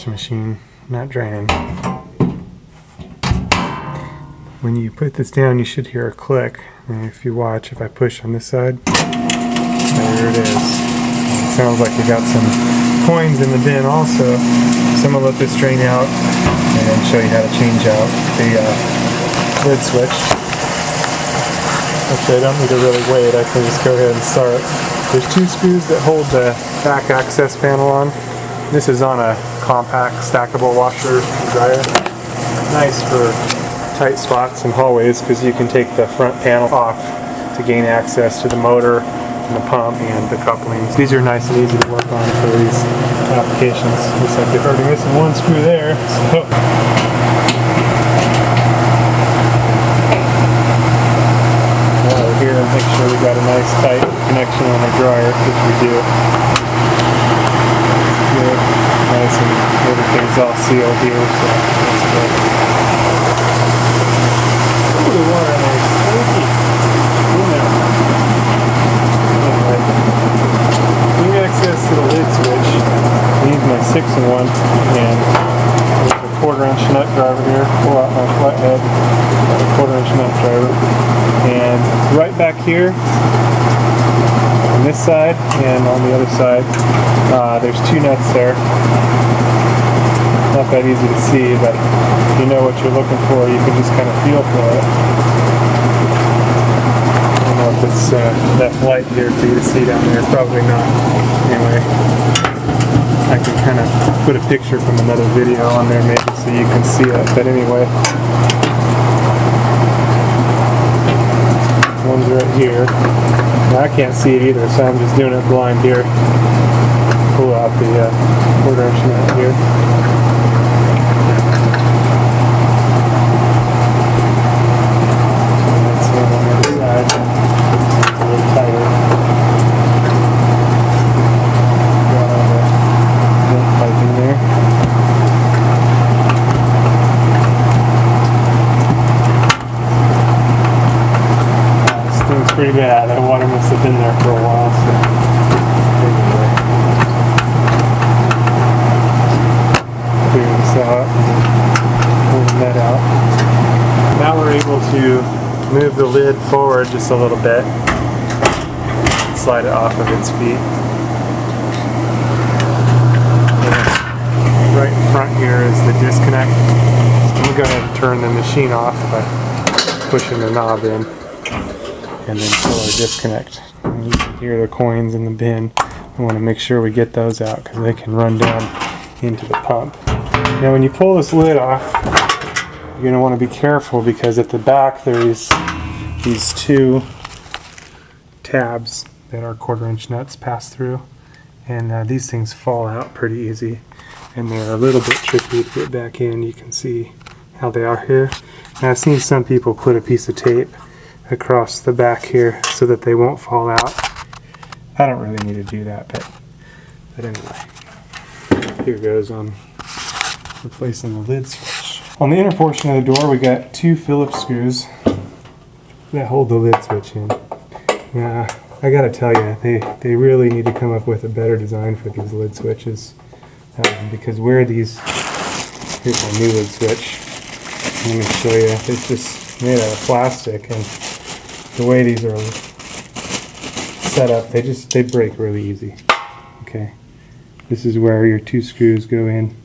washing machine not draining. When you put this down, you should hear a click. And if you watch, if I push on this side, there it is. It sounds like we got some coins in the bin also. So I'm going to let this drain out and then show you how to change out the lid switch. Actually, I don't need to really wait. I can just go ahead and start. There's two screws that hold the back access panel on. This is on a compact stackable washer and dryer. Nice for tight spots and hallways because you can take the front panel off to gain access to the motor and the pump and the couplings. These are nice and easy to work on for these applications. Looks like they're already missing one screw there. So here and make sure we got a nice tight connection on the dryer, which we do. Good. Nice, and everything's all sealed here, so that's good. Ooh, the water in there is stinky. Anyway, getting access to the lid switch. I use my 6-in-1 and there's a 1/4-inch nut driver here. Pull out my flathead, a 1/4-inch nut driver. And right back here on this side and on the other side, there's 2 nuts there. Not that easy to see, but if you know what you're looking for, you can just kind of feel for it. I don't know if it's that light here for you to see down there. Probably not. Anyway, I can kind of put a picture from another video on there maybe so you can see it. But anyway, one's right here. Now, I can't see it either, so I'm just doing it blind here. Pull out the 1/4-inch nut here. That's it on the other side. It's a little tighter. Got all the vent piping there. It's pretty bad. That water must have been there for a while. So anyway, clear this out, pull the net out. Now we're able to move the lid forward just a little bit, slide it off of its feet. And right in front here is the disconnect. I'm going to go ahead and turn the machine off by pushing the knob in. And then pull our disconnect. And you can hear the coins in the bin. I want to make sure we get those out because they can run down into the pump. Now when you pull this lid off, you're going to want to be careful because at the back there's these 2 tabs that our 1/4-inch nuts pass through. And these things fall out pretty easy. And they're a little bit tricky to get back in. You can see how they are here. And I've seen some people put a piece of tape across the back here so that they won't fall out. I don't really need to do that, but anyway, here goes on replacing the lid switch. On the inner portion of the door, we got 2 Phillips screws that hold the lid switch in. Now, I gotta tell you, they really need to come up with a better design for these lid switches because where these, here's my new lid switch. Let me show you. It's just made out of plastic, and the way these are set up, they break really easy. Okay, this is where your 2 screws go in,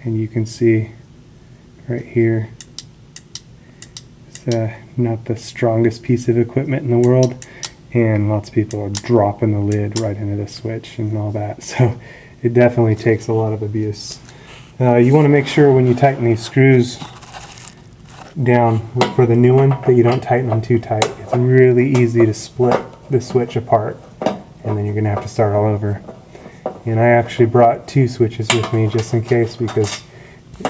and you can see right here it's not the strongest piece of equipment in the world, and lots of people are dropping the lid right into the switch and all that, so it definitely takes a lot of abuse. You want to make sure when you tighten these screws down for the new one that you don't tighten them too tight. It's really easy to split the switch apart, and then you're going to have to start all over. And I actually brought 2 switches with me just in case because,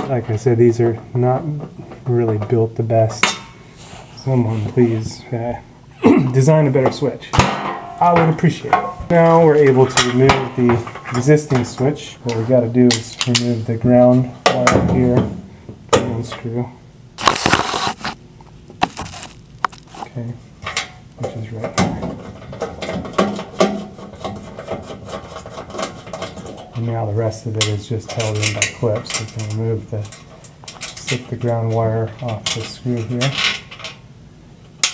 like I said, these are not really built the best. Someone please design a better switch. I would appreciate it. Now we're able to remove the existing switch. What we got to do is remove the ground wire here, unscrew. Okay, which is right here. And now the rest of it is just held in by clips. We can remove slip the ground wire off the screw here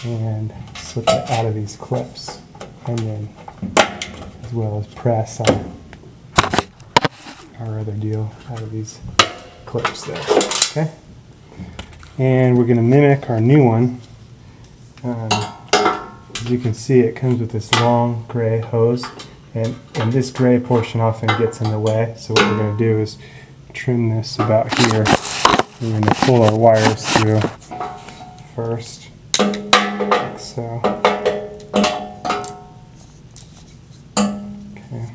and slip it out of these clips, and then as well as press our other deal out of these clips there. Okay, and we're going to mimic our new one. As you can see, it comes with this long gray hose, and this gray portion often gets in the way. So what we're going to do is trim this about here. We're going to pull our wires through first, like so. Okay.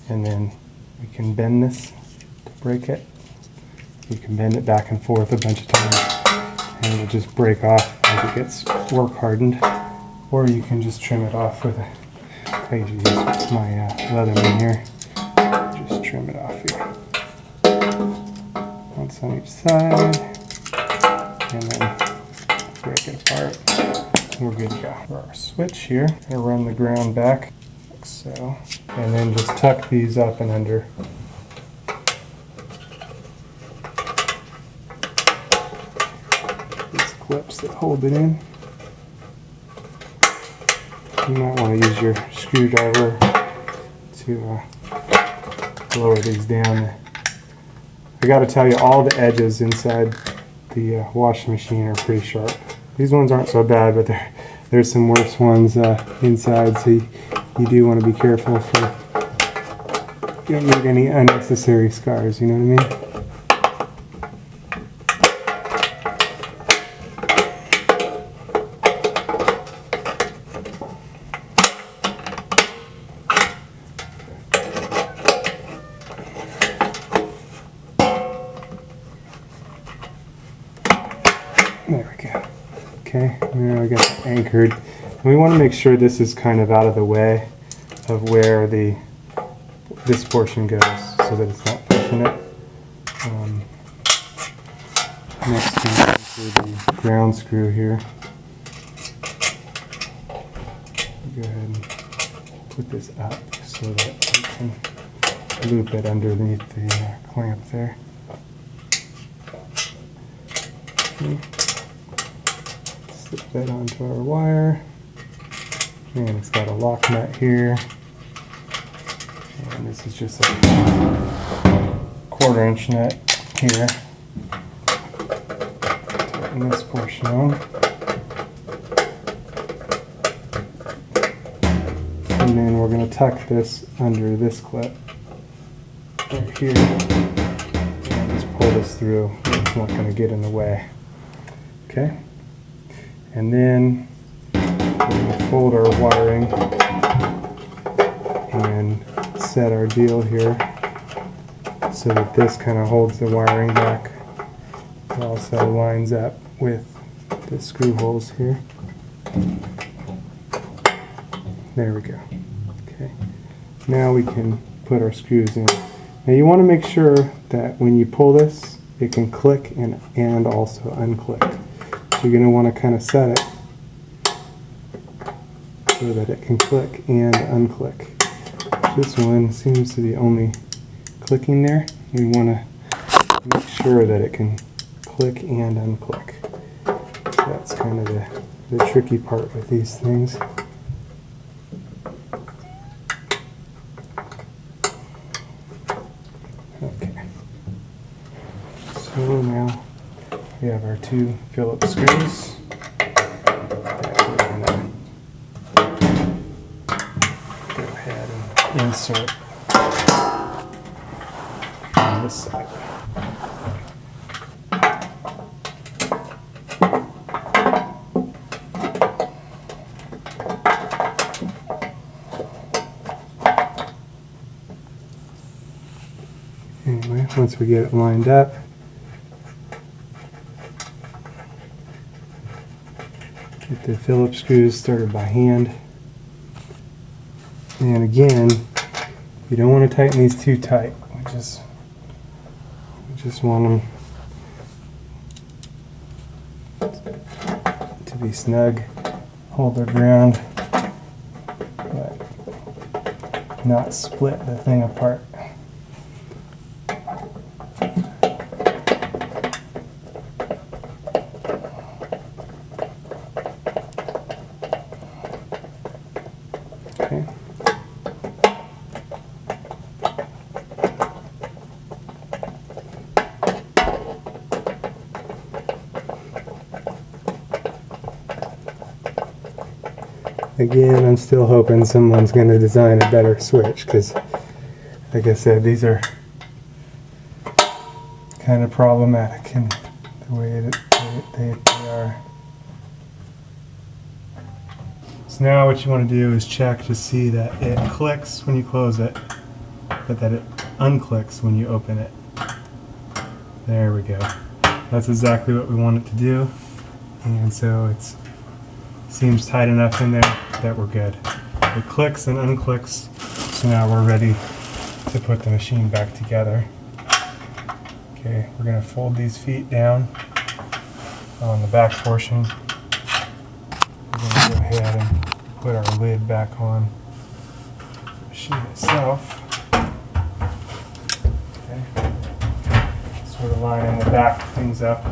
And then we can bend this to break it. You can bend it back and forth a bunch of times, and it'll just break off as it gets work hardened. Or you can just trim it off with I usually use my Leatherman here. Just trim it off here. Once on each side, and then break it apart. We're good to go. For our switch here, I'm going to run the ground back, like so, and then just tuck these up and under. These clips that hold it in. You might want to use your screwdriver to lower these down. I got to tell you, all the edges inside the washing machine are pretty sharp. These ones aren't so bad, but there's some worse ones inside, so you do want to be careful for you don't need any unnecessary scars, you know what I mean? There we go. Okay, now I got it anchored. And we want to make sure this is kind of out of the way of where this portion goes, so that it's not pushing it. Next, we're going to do the ground screw here. Go ahead and put this up so that we can loop it underneath the clamp there. Okay. Slip that onto our wire, and it's got a lock nut here, and this is just a 1/4" nut here. Tighten this portion on, and then we're going to tuck this under this clip right here, and just pull this through. It's not going to get in the way. Okay. And then we're going to fold our wiring and set our deal here so that this kind of holds the wiring back. It also lines up with the screw holes here. There we go. Okay. Now we can put our screws in. Now you want to make sure that when you pull this, it can click and also unclick. So you're going to want to kind of set it so that it can click and unclick. This one seems to be only clicking there. You want to make sure that it can click and unclick. So that's kind of the tricky part with these things. Okay. So now we have our 2 Phillips screws that we're going to go ahead and insert on this side. Anyway, once we get it lined up, get the Phillips screws started by hand. And again, you don't want to tighten these too tight. We just want them to be snug, hold their ground. But not split the thing apart. Okay. Again, I'm still hoping someone's going to design a better switch, because, like I said, these are kind of problematic in the way that they are. So now what you want to do is check to see that it clicks when you close it, but that it unclicks when you open it. There we go. That's exactly what we want it to do, and so it seems tight enough in there that we're good. It clicks and unclicks, so now we're ready to put the machine back together. Okay, we're going to fold these feet down on the back portion. We're going to go ahead and put our lid back on the machine itself. Okay. Sort of lining the back things up,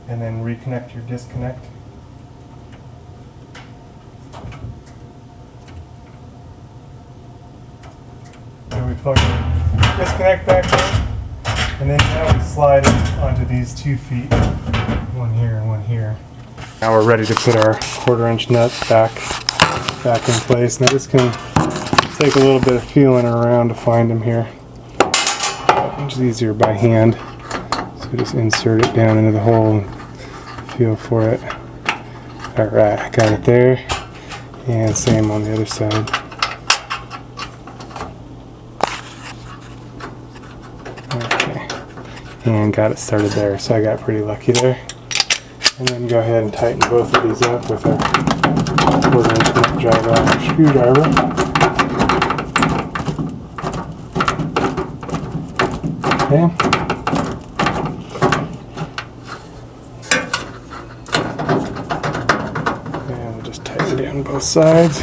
and then reconnect your disconnect. So we plug the disconnect back in, and then now we slide it onto these 2 feet, one here and one here. Now we're ready to put our 1/4" nuts back in place. Now this can take a little bit of feeling around to find them here. It's easier by hand. So just insert it down into the hole and feel for it. Alright, got it there. And same on the other side. Okay. And got it started there, so I got pretty lucky there. And then go ahead and tighten both of these up with our 1/4" nut driver on our screwdriver. Okay. And we'll just tighten down both sides.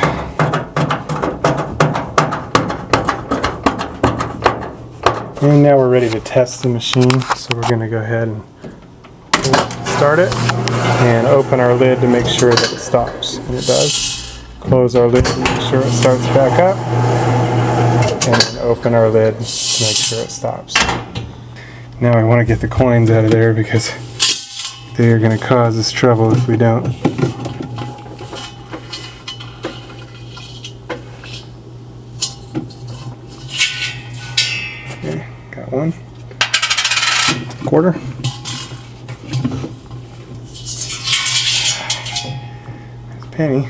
And now we're ready to test the machine, so we're going to go ahead and start it and open our lid to make sure that it stops. And it does. Close our lid to make sure it starts back up, and then open our lid to make sure it stops. Now I want to get the coins out of there because they are going to cause us trouble if we don't. Okay, got one. 1/4. There's a penny.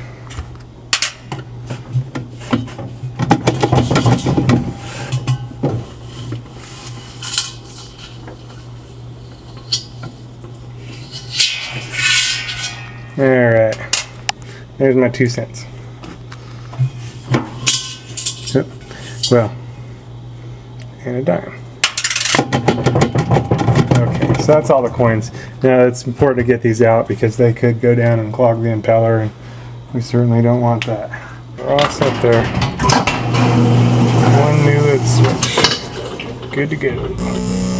Alright, there's my 2 cents. Yep. Well, and a dime. Okay, so that's all the coins. Now it's important to get these out because they could go down and clog the impeller, and we certainly don't want that. We're all set there. One new lid switch. Good to go.